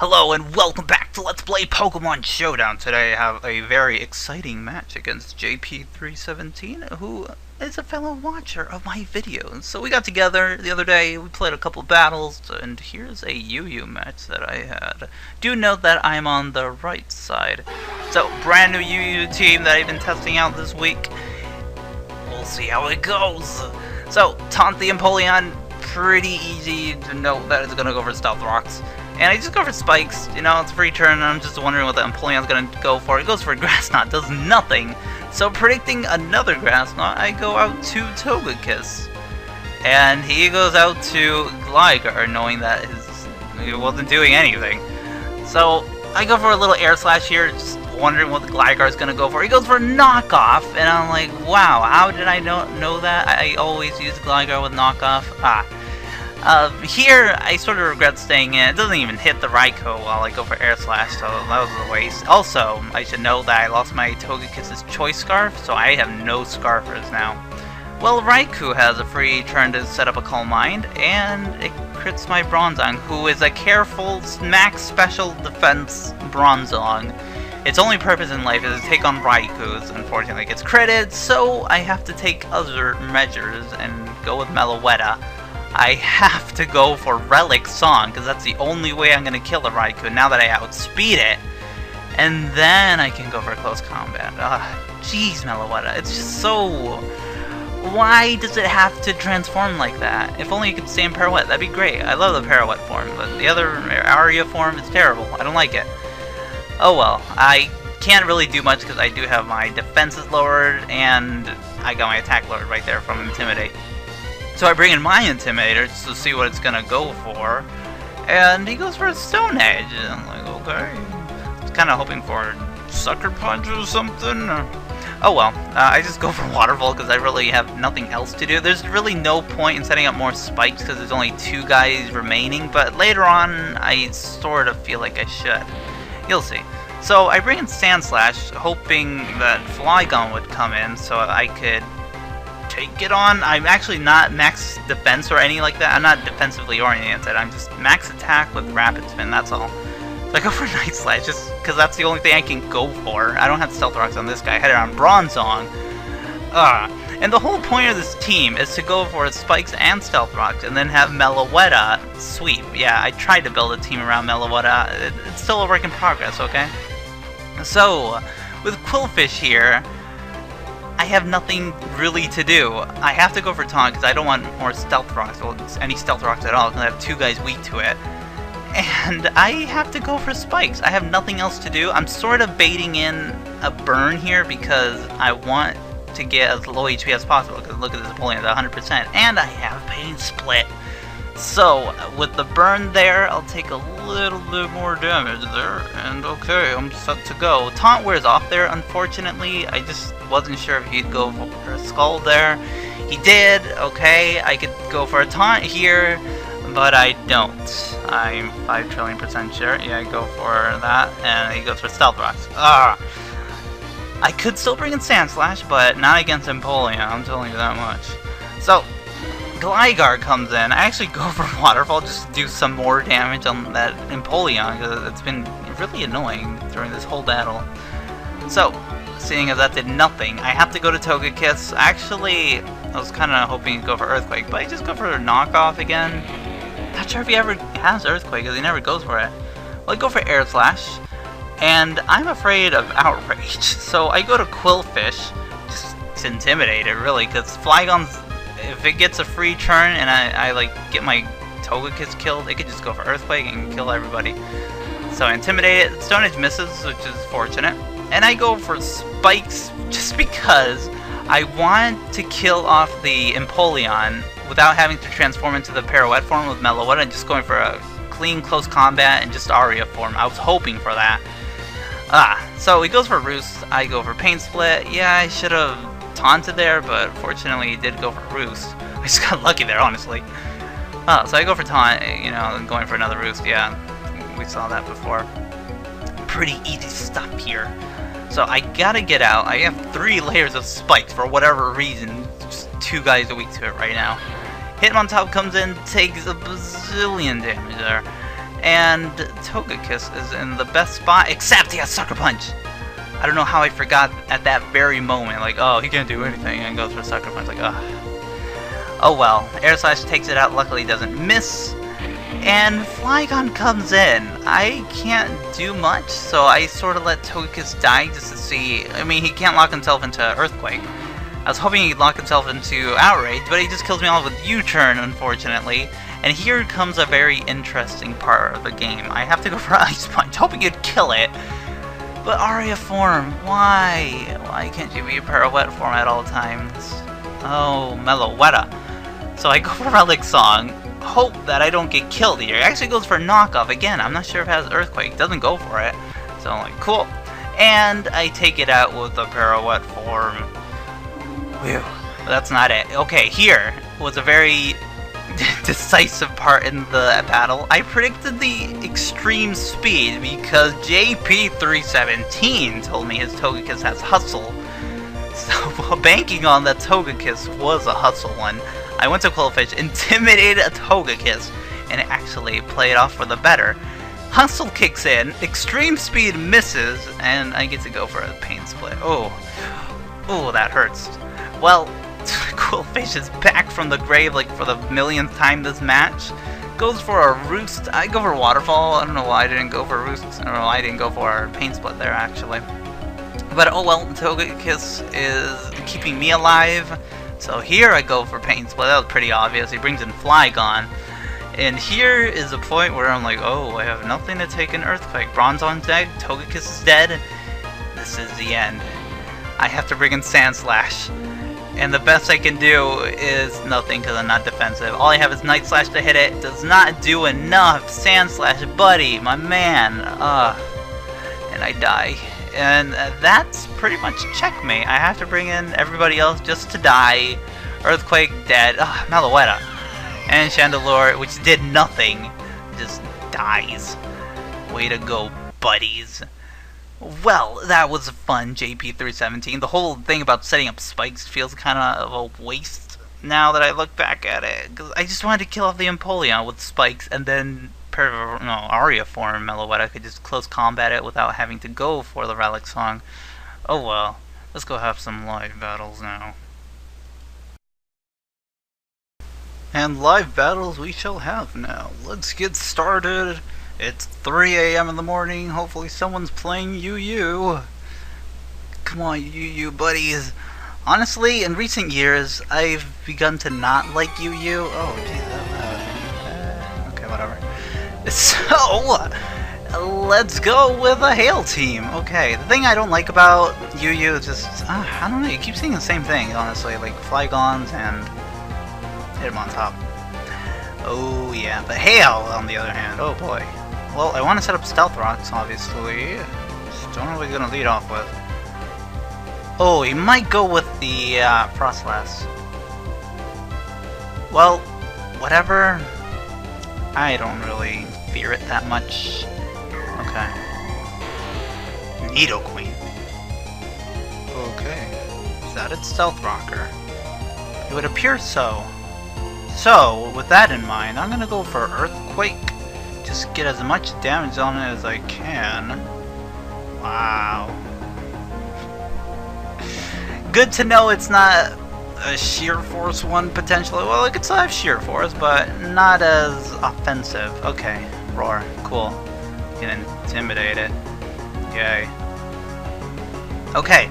Hello and welcome back to Let's Play Pokemon Showdown. Today I have a very exciting match against JP317, who is a fellow watcher of my videos. So we got together the other day, we played a couple battles, and here's a UU match that I had. Do note that I'm on the right side. So, brand new UU team that I've been testing out this week. We'll see how it goes. So, taunt the Empoleon, pretty easy to note that it's gonna go for Stealth Rocks. And I just go for Spikes, you know, it's a free turn, and I'm just wondering what the Empoleon's gonna go for. It goes for Grass Knot, does nothing. So predicting another Grass Knot, I go out to Togekiss. And he goes out to Gligar, knowing that he wasn't doing anything. So I go for a little Air Slash here, just wondering what the Gligar's gonna go for. He goes for Knockoff, and I'm like, wow, how did I know that? I always use Gligar with Knockoff. Here, I sort of regret staying in. It doesn't even hit the Raikou while I go for Air Slash, so that was a waste. Also, I should know that I lost my Togekiss's Choice Scarf, so I have no Scarfers now. Well, Raikou has a free turn to set up a Calm Mind, and it crits my Bronzong, who is a careful, max special defense Bronzong. Its only purpose in life is to take on Raikou's. Unfortunately, it gets critted, so I have to take other measures and go with Meloetta. I have to go for Relic Song, because that's the only way I'm going to kill the Raikou now that I outspeed it. And then I can go for close combat. Jeez, Meloetta, it's just so... Why does it have to transform like that? If only you could stay in Pirouette, that'd be great. I love the Pirouette form, but the other Aria form is terrible. I don't like it. Oh well, I can't really do much because I do have my defenses lowered, and I got my attack lowered right there from Intimidate. So I bring in my Intimidator just to see what it's gonna go for, and he goes for a Stone Edge. And I'm like, okay. I was kind of hoping for Sucker Punch or something. Oh well, I just go for Waterfall because I really have nothing else to do. There's really no point in setting up more spikes because there's only 2 guys remaining, but later on I sort of feel like I should. You'll see. So I bring in Sand Slash, hoping that Flygon would come in so I could take it on. I'm actually not max defense or anything like that. I'm not defensively oriented. I'm just max attack with Rapid Spin, that's all. So I go for Night Slash just because that's the only thing I can go for. I don't have Stealth Rocks on this guy. I had it on Bronzong. And the whole point of this team is to go for Spikes and Stealth Rocks and then have Meloetta sweep. Yeah, I tried to build a team around Meloetta. It's still a work in progress, okay? So, with Qwilfish here, I have nothing really to do. I have to go for Taunt because I don't want more Stealth Rocks, well, any Stealth Rocks at all, because I have 2 guys weak to it. And I have to go for Spikes. I have nothing else to do. I'm sort of baiting in a burn here because I want to get as low HP as possible, because look at this Empoleon at 100%, and I have Pain Split. So, with the burn there, I'll take a little bit more damage there, and okay, I'm set to go. Taunt wears off there, unfortunately. I just wasn't sure if he'd go for a Skull there. He did, okay, I could go for a Taunt here, but I don't. I'm 5 trillion% sure. Yeah, I go for that, and he goes for Stealth Rocks. I could still bring in Sand Slash, but not against Empoleon, I'm telling you that much. So, Gligar comes in. I actually go for Waterfall just to do some more damage on that Empoleon, because it's been really annoying during this whole battle. So, seeing as that did nothing, I have to go to Togekiss. Actually, I was kind of hoping to go for Earthquake, but I just go for a Knockoff again. Not sure if he ever has Earthquake, because he never goes for it. Well, I go for Air Slash, and I'm afraid of Outrage. So I go to Qwilfish, just to intimidate it, really, because Flygon's, if it gets a free turn and I like get my Togekiss killed, it could just go for Earthquake and kill everybody. So I intimidate it. Stone Edge misses, which is fortunate. And I go for Spikes just because I want to kill off the Empoleon without having to transform into the Pirouette form with Meloetta and just going for a clean close combat and just Aria form. I was hoping for that. So he goes for Roost. I go for Pain Split. Yeah, I should have taunted there, but fortunately he did go for Roost. I just got lucky there, honestly. So I go for Taunt, you know, and going for another Roost. Yeah, we saw that before. Pretty easy stuff here. So I gotta get out. I have 3 layers of Spikes for whatever reason. Just 2 guys are weak to it right now. Hitmontop comes in, takes a bazillion damage there. And Togekiss is in the best spot, except he has Sucker Punch! I don't know how I forgot at that very moment, like, oh, he can't do anything, and goes for Sucker Punch, like, ugh. Oh well, Air Slash takes it out, luckily doesn't miss, and Flygon comes in. I can't do much, so I sort of let Togekiss die just to see. I mean, he can't lock himself into Earthquake. I was hoping he'd lock himself into Outrage, but he just kills me off with U-Turn, unfortunately. And here comes a very interesting part of the game. I have to go for Ice Punch, hoping you'd kill it. But Aria form, why? Why can't you be Pirouette form at all times? Oh, Meloetta. So I go for Relic Song, hope that I don't get killed here. It actually goes for Knockoff again. I'm not sure if it has Earthquake. It doesn't go for it. So I'm like, cool. And I take it out with the Pirouette form. Whew. But that's not it. Okay, here was a very decisive part in the battle. I predicted the extreme speed because JP317 told me his Togekiss has Hustle. So banking on that Togekiss was a Hustle one, I went to Qwilfish, intimidated a Togekiss, and it actually played off for the better. Hustle kicks in, extreme speed misses, and I get to go for a Pain Split. Oh, that hurts. Well, Qwilfish is back from the grave like for the millionth time this match. Goes for a Roost. I go for Waterfall. I don't know why I didn't go for Roost. I don't know why I didn't go for Pain Split there actually. But oh well, Togekiss is keeping me alive. So here I go for Pain Split. That was pretty obvious. He brings in Flygon. And here is a point where I'm like, oh, I have nothing to take an Earthquake. Bronzon's dead. Togekiss is dead. This is the end. I have to bring in Sand Slash. And the best I can do is nothing because I'm not defensive. All I have is Night Slash to hit it. Does not do enough. Sand Slash, buddy, my man. And I die. And that's pretty much checkmate. I have to bring in everybody else just to die. Earthquake, dead. Meloetta. And Chandelure, which did nothing, just dies. Way to go, buddies. Well, that was fun, JP317. The whole thing about setting up spikes feels kind of a waste now that I look back at it. Cause I just wanted to kill off the Empoleon with spikes, and then Aria form Meloetta could just close combat it without having to go for the Relic Song. Oh well, let's go have some live battles now. And live battles we shall have now. Let's get started. It's 3 AM in the morning. Hopefully someone's playing UU. Come on, UU buddies. Honestly, in recent years, I've begun to not like UU. Oh, jeez. Okay, whatever. So, let's go with a Hail Team. Okay, the thing I don't like about UU is just, I don't know, you keep seeing the same thing, honestly. Like Flygons and hit him on top. Oh, yeah. But Hail, on the other hand, oh boy. Well, I want to set up Stealth Rocks, obviously. Just don't know what he's going to lead off with. Oh, he might go with the Frostlass. Well, whatever. I don't really fear it that much. Okay. Nidoqueen. Okay. Is that its Stealth Rocker? It would appear so. So, with that in mind, I'm going to go for Earthquake. Just get as much damage on it as I can. Wow. Good to know it's not a Sheer Force one potentially. Well, it could still have Sheer Force, but not as offensive. Okay, Roar. Cool. You can intimidate it. Yay. Okay.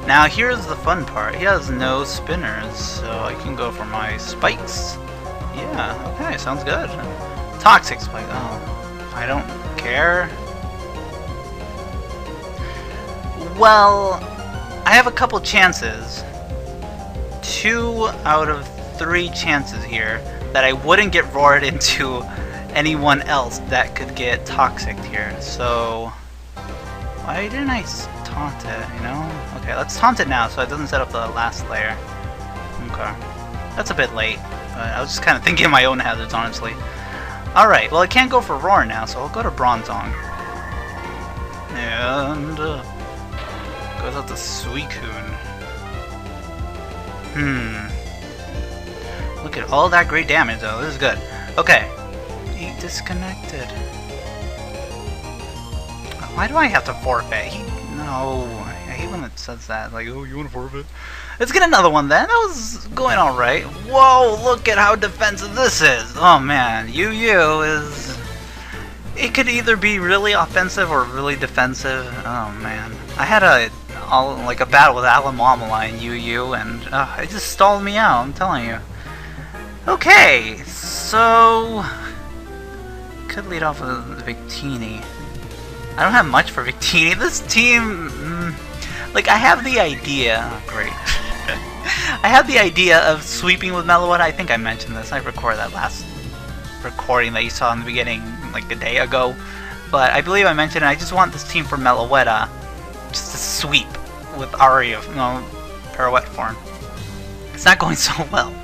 Now here's the fun part. He has no spinners, so I can go for my spikes. Yeah, okay, sounds good. Toxic Spike. Oh, I don't care. Well, I have a couple chances. 2 out of 3 chances here that I wouldn't get roared into anyone else that could get toxic here. So, why didn't I taunt it, you know? Okay, let's taunt it now so it doesn't set up the last layer. Okay. That's a bit late, but I was just kind of thinking of my own hazards, honestly. Alright, well I can't go for Roar now, so I'll go to Bronzong. And goes out to Suicune. Look at all that great damage though, this is good. Okay. He disconnected. Why do I have to forfeit? No, I hate when it says that. Like, oh, you want to forfeit? Let's get another one then. That was going alright. Whoa, look at how defensive this is. Oh man, UU is... It could either be really offensive or really defensive. Oh man. I had a battle with Alamamala in UU and it just stalled me out, I'm telling you. Okay, so... Could lead off with Victini. I don't have much for Victini. This team... like, I have the idea... Oh, great. I have the idea of sweeping with Meloetta. I think I mentioned this. I recorded that last recording that you saw in the beginning, like a day ago. But I believe I mentioned it. I just want this team for Meloetta just to sweep with Aria, Pirouette form. It's not going so well.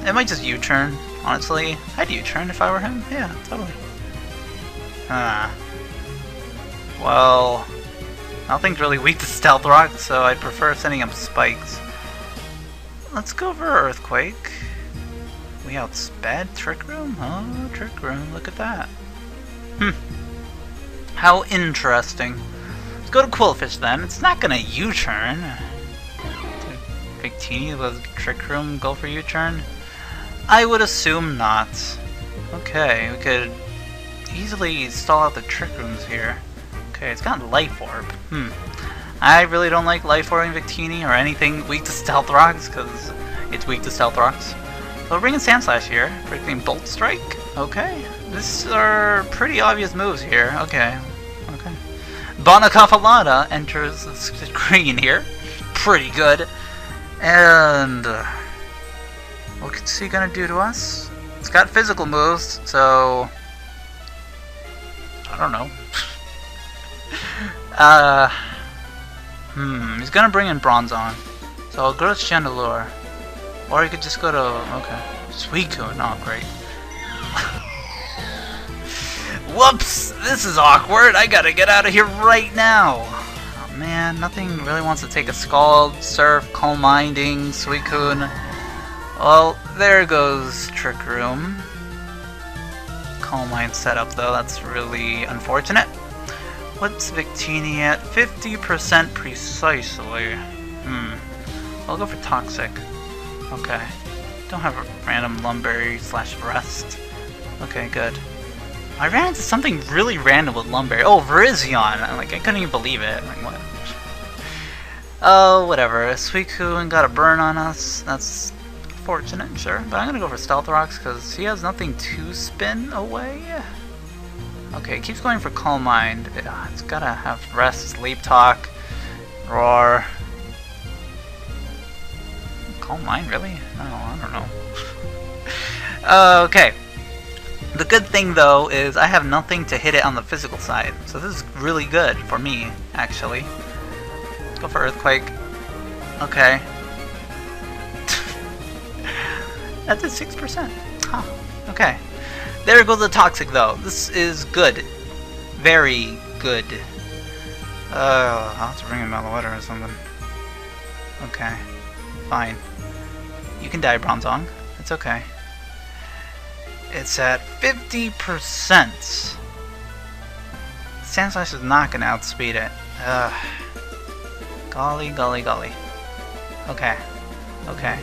It might just U-turn, honestly. I'd U-turn if I were him. Yeah, totally. Well... Nothing's really weak to Stealth Rock, so I'd prefer sending up spikes. Let's go for Earthquake. We outsped Trick Room? Oh, Trick Room, look at that. How interesting. Let's go to Qwilfish then. It's not gonna U-turn. Victini, let Trick Room go for U-turn? I would assume not. Okay, we could easily stall out the Trick Rooms here. Okay, it's got Life Orb. I really don't like Life Orbing Victini or anything weak to Stealth Rocks, because it's weak to Stealth Rocks. So bringing Sand Slash here, predicting Bolt Strike. Okay, these are pretty obvious moves here. Okay. Bonacafalata enters the screen here. Pretty good. And what's he gonna do to us? It's got physical moves, so I don't know. He's gonna bring in Bronzong. So I'll go to Chandelure. Or he could just go to... okay. Suicune. Oh, great. Whoops! This is awkward! I gotta get out of here right now! Oh man, nothing really wants to take a Scald, Surf, Calm Minding, Suicune. Well, there goes Trick Room. Calm Mind setup though, that's really unfortunate. What's Victini at? 50% precisely. I'll go for Toxic. Okay. Don't have a random Lumberry / Rest. Okay, good. I ran into something really random with Lumberry. Oh, Virizion! I couldn't even believe it. Like, what? Oh, whatever. Suicune got a burn on us. That's fortunate, sure. But I'm gonna go for Stealth Rocks because he has nothing to spin away. Okay, it keeps going for Calm Mind. It's gotta have Rest, Sleep Talk, Roar. Calm Mind, really? No, I don't know. Okay. The good thing, though, is I have nothing to hit it on the physical side. So this is really good for me, actually. Let's go for Earthquake. Okay. That's at 6%. Huh. Okay. There goes the Toxic, though. This is good. Very good. I'll have to bring in Meloetta or something. Okay. Fine. You can die, Bronzong. It's okay. It's at 50%. Sand Slash is not going to outspeed it. Golly, golly, golly. Okay. Okay.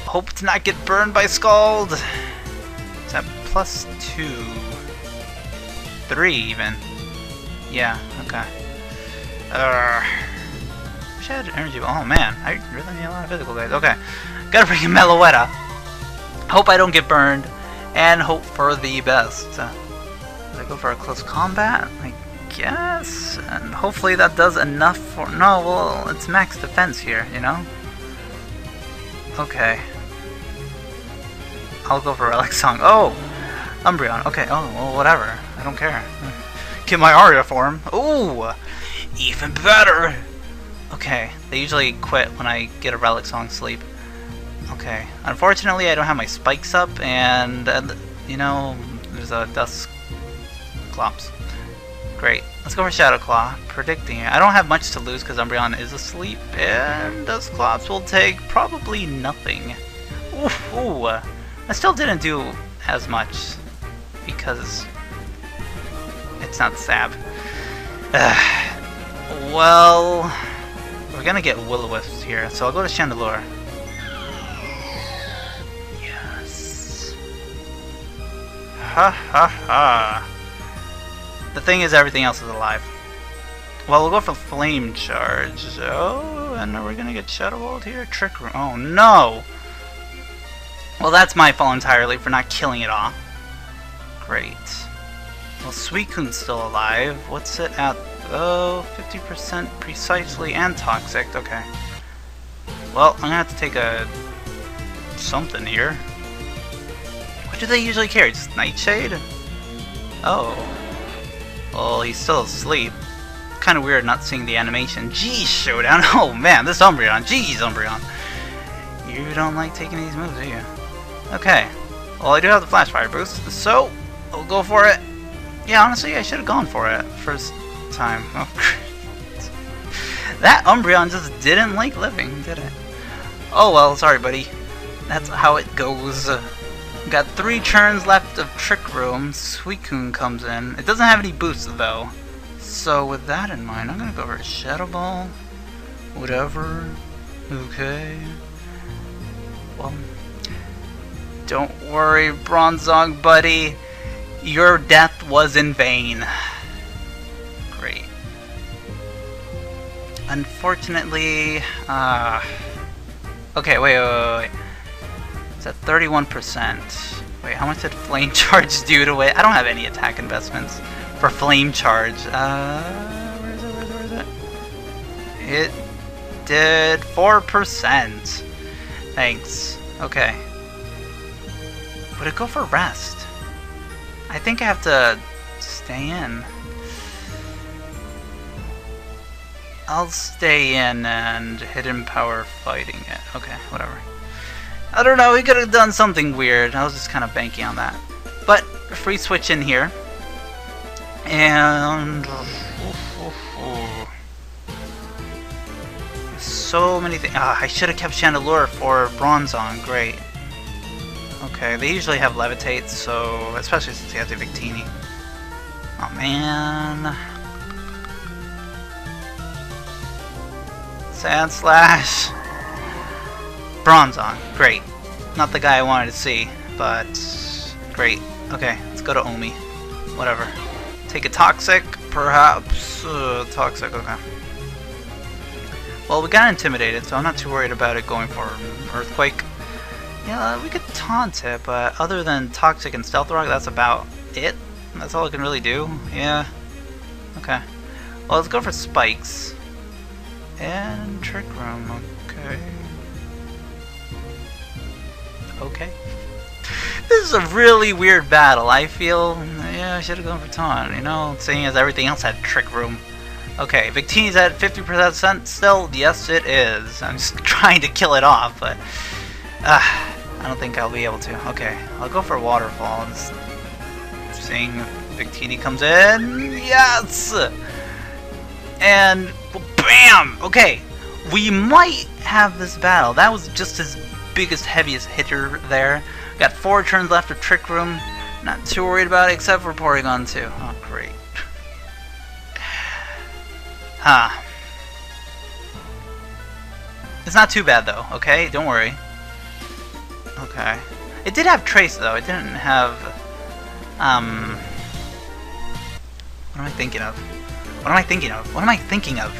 Hope to not get burned by Scald. It's at +2. 3 even. Yeah, okay. Wish I had energy. Oh man, I really need a lot of physical guys. Okay. Gotta bring in Meloetta. Hope I don't get burned. And hope for the best. Did I go for a close combat? I guess. And hopefully that does enough for... No, well, it's max defense here, you know? Okay. I'll go for Relic Song. Oh! Umbreon. Okay, oh, well, whatever. I don't care. Get my Aria form. Ooh! Even better! Okay, they usually quit when I get a Relic Song sleep. Okay. Unfortunately, I don't have my spikes up, and, you know, there's a Dusclops. Great. Let's go for Shadow Claw. Predicting it. I don't have much to lose because Umbreon is asleep, and Dusclops will take probably nothing. Ooh. I still didn't do as much because It's not sab. Well, we're gonna get Will-O-Wisps here, so I'll go to Chandelure. Yes. Ha ha ha. The thing is, everything else is alive. Well, we'll go for Flame Charge. Oh, and we're gonna get Shadow Balled here? Trick Room. Oh no! Well, that's my fault entirely for not killing it off. Great. Well, Suicune's still alive. What's it at? Oh, 50% precisely and toxic. Okay. Well, I'm gonna have to take a something here. What do they usually carry? Just Nightshade? Oh. Well, he's still asleep. Kind of weird not seeing the animation. Jeez, Showdown. Oh man, this Umbreon. Jeez, Umbreon. You don't like taking these moves, do you? Okay. Well, I do have the Flash Fire boost, so I'll go for it. Yeah, honestly, I should have gone for it first time. Oh, that Umbreon just didn't like living, did it? Oh well, sorry, buddy. That's how it goes. Got 3 turns left of Trick Room. Suicune comes in. It doesn't have any boosts though. So with that in mind, I'm gonna go for Shadow Ball. Whatever. Okay. Well, don't worry, Bronzong buddy. Your death was in vain. Great. Unfortunately, okay, wait. It's at 31%. Wait, how much did Flame Charge do to it? I don't have any attack investments for Flame Charge. Where is it? It did 4%. Thanks. Okay. Would it go for Rest? I think I have to stay in. I'll stay in and Hidden Power fighting it. Okay, whatever. I don't know, we could have done something weird. I was just kind of banking on that. But, free switch in here. And... so many things. I should have kept Chandelure for Bronzong. Great. Okay, they usually have Levitate, so... especially since he has a Victini. Oh man... Sand Slash. Bronzong. Great. Not the guy I wanted to see, but great. Okay, let's go to Omi. Whatever. Take a Toxic, perhaps. Toxic, okay. Well, we got intimidated, so I'm not too worried about it going for Earthquake. Yeah, we could taunt it, but other than Toxic and Stealth Rock, that's about it. That's all it can really do. Yeah. Okay. Well, let's go for Spikes. And Trick Room, okay. Okay. This is a really weird battle. I feel, yeah, I should have gone for Taunt, you know, seeing as everything else had Trick Room. Okay, Victini's at 50% still. Yes, it is. I'm just trying to kill it off, but I don't think I'll be able to. Okay, I'll go for Waterfall. Just seeing if Victini comes in. Yes! And bam! Okay, we might have this battle. That was just his biggest, heaviest hitter there. Got 4 turns left of Trick Room. Not too worried about it, except for Porygon 2. Oh, great. Huh. It's not too bad, though, okay? Don't worry. Okay. It did have Trace, though. It didn't have... What am I thinking of? What am I thinking of? What am I thinking of?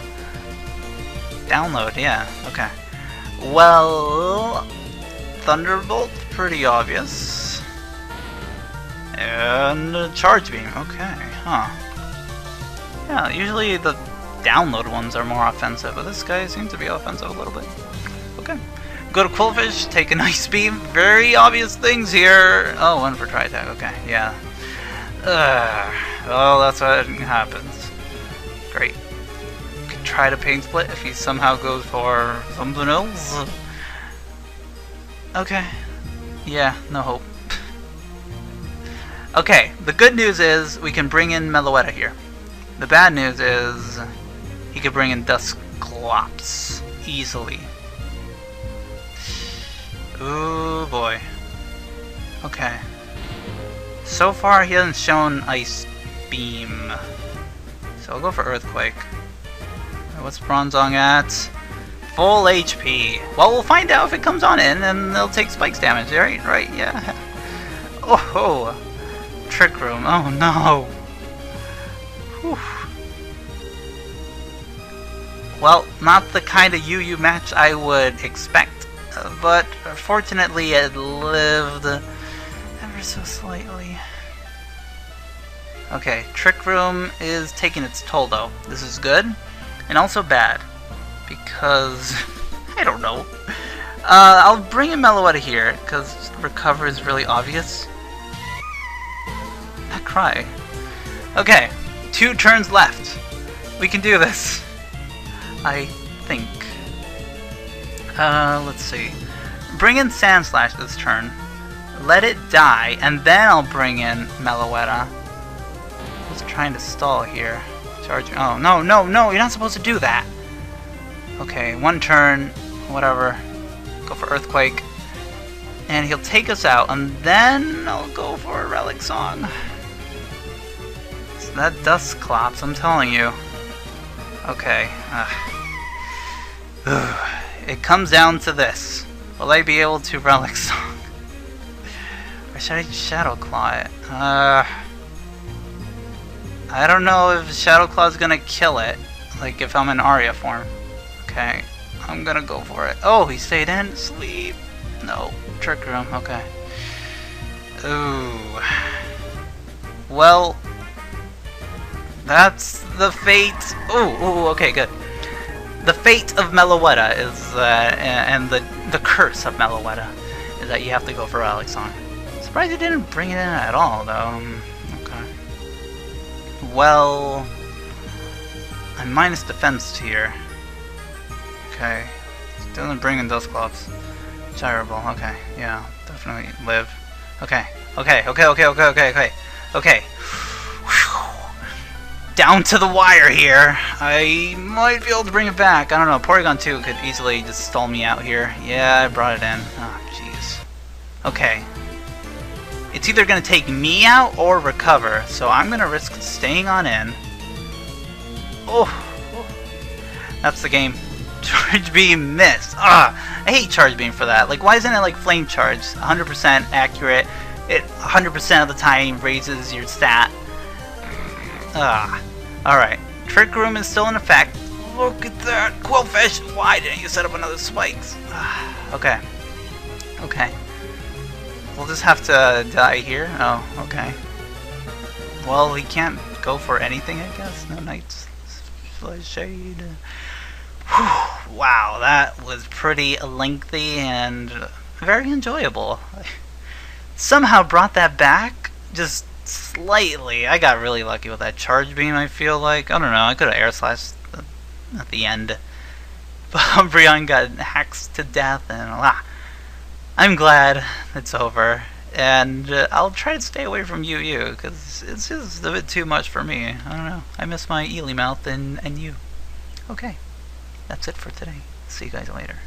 Download, yeah. Okay. Well... Thunderbolt, pretty obvious. And Charge Beam, okay, huh. Yeah, usually the download ones are more offensive, but this guy seems to be offensive a little bit. Okay. Go to Qwilfish, take a nice beam. Very obvious things here. Oh, 1 for Tri-Attack, okay, yeah. Well, that's what happens. Great. Could try to Pain Split if he somehow goes for something else. Okay. Yeah, no hope. Okay, the good news is we can bring in Meloetta here. The bad news is he could bring in Dusclops easily. Ooh boy. Okay. So far he hasn't shown Ice beam. So I'll go for Earthquake. What's Bronzong at? Full HP. Well, we'll find out if it comes on in, and they'll take spikes damage, right? Right, yeah. Oh, Trick Room. Oh no. Whew. Well, not the kind of UU match I would expect, but fortunately it lived ever so slightly. Okay, Trick Room is taking its toll though. This is good, and also bad, because, I don't know. I'll bring in Meloetta here, because Recover is really obvious. That cry. Okay, 2 turns left. We can do this. I think. Let's see. Bring in Sand Slash this turn. Let it die, and then I'll bring in Meloetta. Just trying to stall here. Charge. Oh, no, no, no, you're not supposed to do that. Okay, 1 turn, whatever. Go for Earthquake. And he'll take us out, and then I'll go for a Relic Song. So that Dusclops, I'm telling you. Okay. It comes down to this. Will I be able to Relic Song? Or should I Shadow Claw it? I don't know if Shadow Claw is gonna kill it. Like if I'm in Aria form. Okay. I'm gonna go for it. Oh, he stayed in? Sleep. No. Trick Room. Okay. Ooh. Well, that's the fate. Ooh, okay, good. The fate of Meloetta is, and the curse of Meloetta is that you have to go for Relic Song. Surprised you didn't bring it in at all, though. Okay. Well, I'm minus defense here. Okay. Doesn't bring in Dusclops. Gyrable. Okay. Yeah, definitely live. Okay. Okay. Okay. Down to the wire here. I might be able to bring it back. I don't know. Porygon 2 could easily just stall me out here. Yeah, I brought it in. Oh, jeez. Okay. It's either going to take me out or recover, so I'm going to risk staying on in. Oh. That's the game. Charge Beam missed. I hate Charge Beam for that. Like, why isn't it like Flame Charge? 100% accurate. It 100% of the time raises your stat. Alright. Trick Room is still in effect. Look at that! Qwilfish! Why didn't you set up another spikes? Okay. Okay. We'll just have to die here. Oh, okay. Well, he can't go for anything, I guess. No Night's Shade. Wow, that was pretty lengthy and very enjoyable. Somehow brought that back, just slightly. I got really lucky with that Charge Beam, I feel like. I don't know, I could have Air Slashed at the end. But Umbreon got hacked to death, and I'm glad it's over. And I'll try to stay away from UU, because it's just a bit too much for me. I don't know, I miss my Ely Mouth and you. Okay, that's it for today. See you guys later.